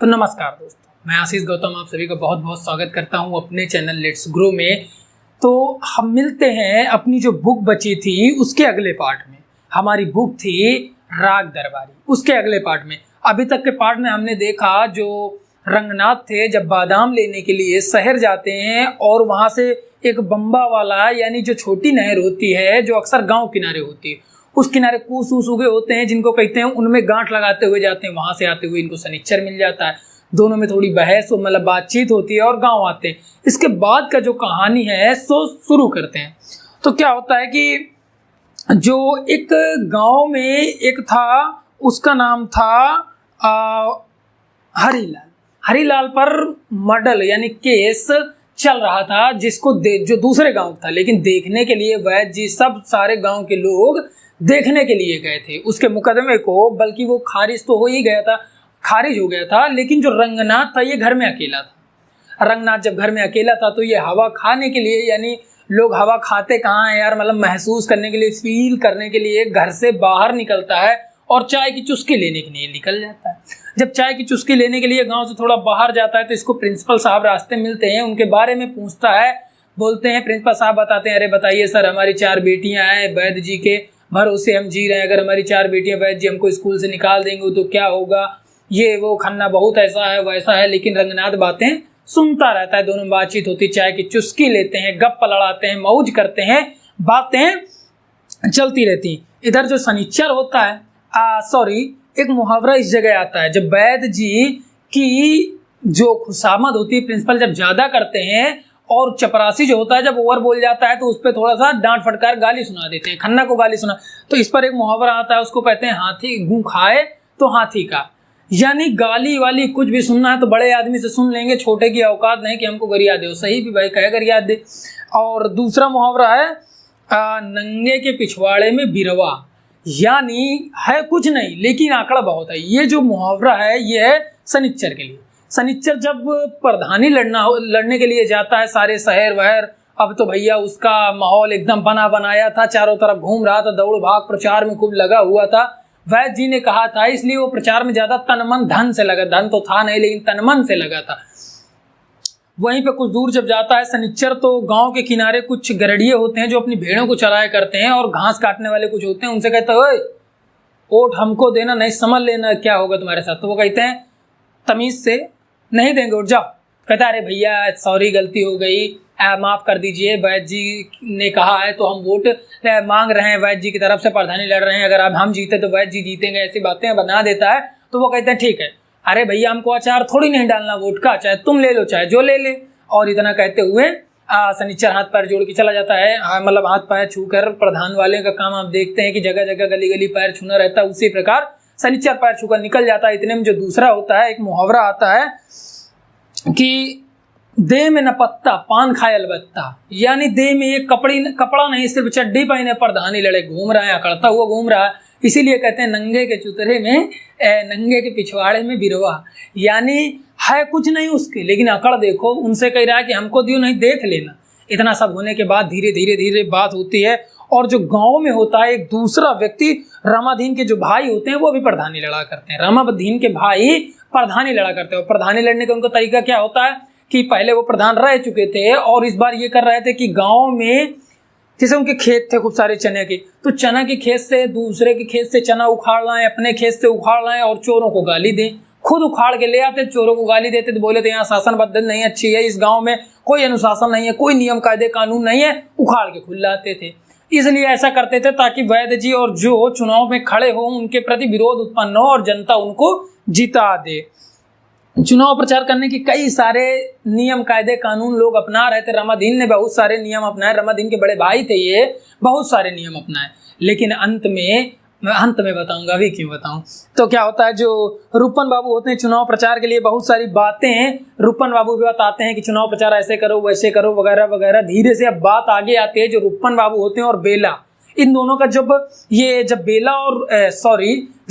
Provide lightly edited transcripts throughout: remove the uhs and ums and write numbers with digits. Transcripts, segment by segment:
तो नमस्कार दोस्तों, मैं आशीष गौतम आप सभी का बहुत बहुत स्वागत करता हूं अपने चैनल लेट्स ग्रो में। तो हम मिलते हैं अपनी जो बुक बची थी उसके अगले पार्ट में। हमारी बुक थी राग दरबारी, उसके अगले पार्ट में। अभी तक के पार्ट में हमने देखा जो रंगनाथ थे जब बादाम लेने के लिए शहर जाते हैं और वहाँ से एक बम्बा वाला यानी जो छोटी नहर होती है जो अक्सर गांव किनारे होती है उस किनारे कूस ऊस उगे होते हैं जिनको कहते हैं, उनमें गांठ लगाते हुए जाते हैं। वहां से आते हुए इनको शनिचर मिल जाता है, दोनों में थोड़ी बहस मतलब बातचीत होती है और गांव आते हैं। इसके बाद का जो कहानी है सो शुरू करते हैं। तो क्या होता है कि जो एक गांव में एक था, उसका नाम था हरीलाल। हरीलाल पर मर्डर यानी केस चल रहा था जिसको जो दूसरे गांव था, लेकिन देखने के लिए वैद्य जी सब सारे गांव के लोग देखने के लिए गए थे उसके मुकदमे को। बल्कि वो खारिज तो हो ही गया था, खारिज हो गया था, लेकिन जो रंगनाथ था ये घर में अकेला था। रंगनाथ जब घर में अकेला था तो ये हवा खाने के लिए, यानी लोग हवा खाते कहाँ है यार, मतलब महसूस करने के लिए, फील करने के लिए घर से बाहर निकलता है और चाय की चुस्की लेने के लिए निकल जाता है। जब चाय की चुस्की लेने के लिए गांव से थोड़ा बाहर जाता है तो इसको प्रिंसिपल साहब रास्ते मिलते हैं, उनके बारे में पूछता है। बोलते हैं, प्रिंसिपल साहब बताते हैं, अरे बताइए सर, हमारी 4 बेटियां हैं, वैद्य जी के भरोसे हम जी रहे हैं। अगर हमारी 4 बेटियां वैद्य जी हमको स्कूल से निकाल देंगे तो क्या होगा, ये वो खन्ना बहुत ऐसा है वैसा है। लेकिन रंगनाथ बातें सुनता रहता है, दोनों बातचीत होती, चाय की चुस्की लेते हैं, गप्पा लड़ाते हैं, मौज करते हैं, बातें चलती रहती। इधर जो शनिचर होता है, एक मुहावरा इस जगह आता है। जब वैद्य जी की जो खुशामद होती है प्रिंसिपल जब ज्यादा करते हैं और चपरासी जो होता है जब ओवर बोल जाता है तो उस पर थोड़ा सा डांट फटकार गाली सुना देते हैं, खन्ना को गाली सुना। तो इस पर एक मुहावरा आता है, उसको कहते हैं हाथी गूं खाए तो हाथी का। यानी गाली वाली कुछ भी सुनना है तो बड़े आदमी से सुन लेंगे, छोटे की औकात नहीं कि हमको गरिया दे। सही भी भाई कहे गरिया दे। और दूसरा मुहावरा है नंगे के पिछवाड़े में बिरवा, यानी है कुछ नहीं लेकिन आंकड़ा बहुत है। ये जो मुहावरा है ये है शनिचर के लिए। शनिचर जब प्रधानी लड़ने के लिए जाता है सारे शहर वहर, अब तो भैया उसका माहौल एकदम बना बनाया था, चारों तरफ घूम रहा था, दौड़ भाग प्रचार में खूब लगा हुआ था। वैद्य जी ने कहा था, इसलिए वो प्रचार में ज्यादा तन मन धन से लगा, धन तो था नहीं लेकिन तन मन से लगा था। वहीं पे कुछ दूर जब जाता है शनिचर तो गांव के किनारे कुछ गरड़िए होते हैं जो अपनी भेड़ों को चराया करते हैं और घास काटने वाले कुछ होते हैं। उनसे कहते हैं, ओट हमको देना, नहीं समझ लेना क्या होगा तुम्हारे साथ। तो वो कहते हैं तमीज से, नहीं देंगे, उठ जाओ। कहता अरे भैया सॉरी गलती हो गई, माफ कर दीजिए, वैद्य जी ने कहा है तो हम वोट मांग रहे हैं, वैद्य जी की तरफ से प्रधानी लड़ रहे हैं, अगर अब हम जीते तो वैद्य जी जीतेंगे, ऐसी बातें बना देता है। तो वो कहते हैं ठीक है, अरे भैया हमको अचार थोड़ी नहीं डालना वोट का, चाहे तुम ले लो चाहे जो ले ले। और इतना कहते हुए शनिचर हाथ पैर जोड़ के चला जाता है। मतलब हाथ पैर छू कर, प्रधान वाले का काम आप देखते हैं कि जगह जगह गली गली पैर छूना रहता है, उसी प्रकार शनिचर पैर छूकर निकल जाता है। इतने में जो दूसरा होता है, एक मुहावरा आता है कि देह में न पत्ता पान खाए अलबत्ता, यानी देह में एक कपड़ा नहीं सिर्फ चड्डी पहने प्रधानी लड़े घूम रहा है, अकड़ता हुआ घूम रहा है। इसीलिए कहते हैं नंगे के चुतरे में नंगे के पिछवाड़े में बिरवा, यानी है कुछ नहीं उसके लेकिन अकड़ देखो। उनसे कह रहा है कि हमको दियो नहीं देख लेना। इतना सब होने के बाद धीरे धीरे धीरे बात होती है और जो गांव में होता है एक दूसरा व्यक्ति, रामाधीन के जो भाई होते हैं वो भी प्रधानी लड़ा करते हैं। रामाधीन के भाई प्रधानी लड़ा करते हैं। प्रधानी लड़ने का उनका तरीका क्या होता है कि पहले वो प्रधान रह चुके थे और इस बार ये कर रहे थे कि गांव में जैसे उनके खेत थे खूब सारे चने के, तो चना के खेत से दूसरे के खेत से चना उखाड़ लाएं, अपने खेत से उखाड़ लाएं और चोरों को गाली दें। खुद उखाड़ के ले आते, चोरों को गाली देते, तो बोले थे यहाँ शासन पद्धति नहीं अच्छी है, इस गांव में कोई अनुशासन नहीं है, कोई नियम कायदे कानून नहीं है, उखाड़ के खुद लाते थे। इसलिए ऐसा करते थे ताकि वैद्य जी और जो चुनाव में खड़े हो उनके प्रति विरोध उत्पन्न हो और जनता उनको जिता दे। चुनाव प्रचार करने के कई सारे नियम कायदे कानून लोग अपना रहे थे। रामाधीन ने बहुत सारे नियम अपनाए, रामाधीन के बड़े भाई थे ये, बहुत सारे नियम अपनाए। लेकिन अंत में बताऊंगा, अभी क्यों बताऊं। तो क्या होता है, जो रूपन बाबू होते हैं चुनाव प्रचार के लिए बहुत सारी बातें रूपन बाबू भी बताते हैं कि चुनाव प्रचार ऐसे करो वैसे करो वगैरह वगैरह। धीरे से अब बात आगे आती है जो रूपन बाबू होते हैं और बेला, इन दोनों का जब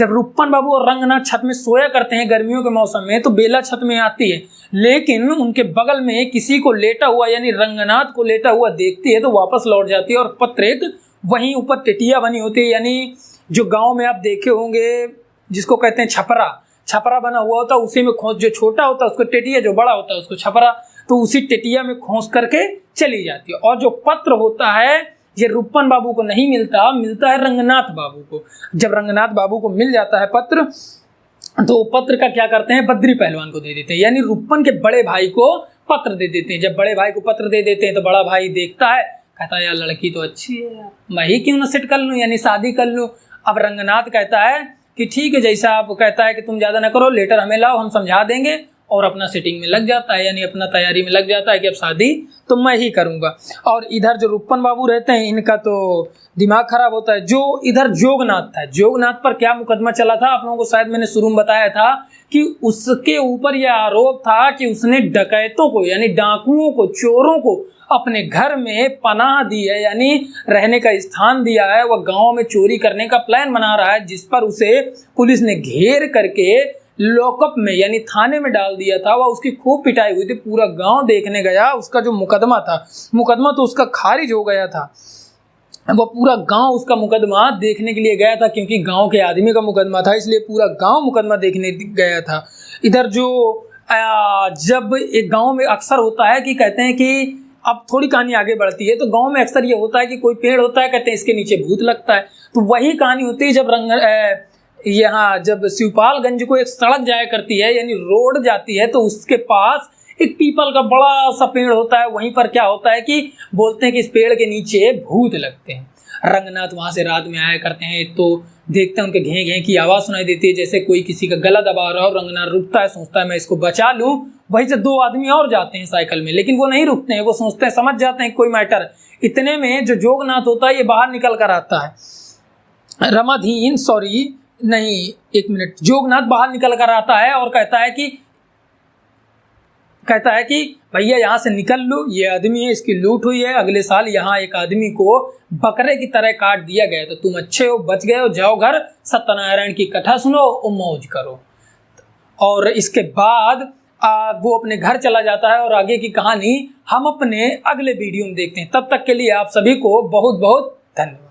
रूपन बाबू और रंगनाथ छत में सोया करते हैं गर्मियों के मौसम में तो बेला छत में आती है, लेकिन उनके बगल में किसी को लेटा हुआ यानी रंगनाथ को लेटा हुआ देखती है तो वापस लौट जाती है। और पत्र एक वहीं ऊपर टिटिया बनी होती है, यानी जो गांव में आप देखे होंगे जिसको कहते हैं छपरा, छपरा बना हुआ होता है, उसी में खोस, जो छोटा होता है उसको टेटिया, जो बड़ा होता है उसको छपरा, तो उसी टेटिया में खोस करके चली जाती है। और जो पत्र होता है ये रूपन बाबू को नहीं मिलता, मिलता है रंगनाथ बाबू को। जब रंगनाथ बाबू को मिल जाता है पत्र, तो पत्र का क्या करते हैं, बद्री पहलवान को दे देते हैं, यानी रूपन के बड़े भाई को पत्र दे देते हैं। जब बड़े भाई को पत्र दे देते हैं तो बड़ा भाई देखता है, कहता है यार लड़की तो अच्छी है यार, मैं ही क्यों ना सेट कर लूँ, यानी शादी कर लूँ। अब रंगनाथ कहता है कि ठीक है, जैसा आप कहता है कि तुम ज़्यादा ना करो, लेटर हमें लाओ, हम समझा देंगे, और अपना सेटिंग में लग जाता है, यानी अपना तैयारी में लग जाता है कि अब शादी तो मैं ही करूँगा। और इधर जो रूपन बाबू रहते हैं इनका तो दिमाग खराब होता है। जो इधर जोगनाथ था, जोगनाथ पर क्या मुकदमा चला था, आप लोगों को शायद मैंने शुरू में बताया था कि उसके ऊपर यह आरोप था कि उसने डकैतों को, यानी डाकुओं को, चोरों को अपने घर में पनाह दी है, यानी रहने का स्थान दिया है। वह गांव में चोरी करने का प्लान बना रहा है, जिस पर उसे पुलिस ने घेर करके लॉकअप में, यानी थाने में डाल दिया था। वह उसकी खूब पिटाई हुई थी, पूरा गांव देखने गया। उसका जो मुकदमा था, मुकदमा तो उसका खारिज हो गया था, वह पूरा गांव उसका मुकदमा देखने के लिए गया था, क्योंकि गांव के आदमी का मुकदमा था, इसलिए पूरा गांव मुकदमा देखने गया था। इधर जो जब एक गांव में अक्सर होता है कि कहते हैं कि अब थोड़ी कहानी आगे बढ़ती है, तो गांव में अक्सर ये होता है कि कोई पेड़ होता है, कहते हैं इसके नीचे भूत लगता है। तो वही कहानी होती है जब यहाँ जब शिवपालगंज को एक सड़क जाया करती है, यानी रोड जाती है, तो उसके पास एक पीपल का बड़ा सा पेड़ होता है। वहीं पर क्या होता है कि बोलते हैं कि इस पेड़ के नीचे भूत लगते हैं। रंगनाथ वहां से रात में आया करते हैं, तो देखते हैं उनके घें घें की आवाज़ सुनाई देती है, जैसे कोई किसी का गला दबा रहा हो। रंगनाथ रुकता है, सोचता है मैं इसको बचा लूँ। वहीं से दो आदमी और जाते हैं साइकिल में, लेकिन वो नहीं रुकते हैं, वो सोचते हैं, समझ जाते हैं कोई मैटर। इतने में जो जोगनाथ होता है ये बाहर निकल कर आता है। रमाधीन, सॉरी नहीं, एक मिनट, जोगनाथ बाहर निकल कर आता है और कहता है कि भैया यहाँ से निकल लो, ये आदमी है, इसकी लूट हुई है। अगले साल यहाँ एक आदमी को बकरे की तरह काट दिया गया, तो तुम अच्छे हो, बच गए हो, जाओ घर, सत्यनारायण की कथा सुनो और मौज करो। और इसके बाद वो अपने घर चला जाता है, और आगे की कहानी हम अपने अगले वीडियो में देखते हैं। तब तक के लिए आप सभी को बहुत बहुत धन्यवाद।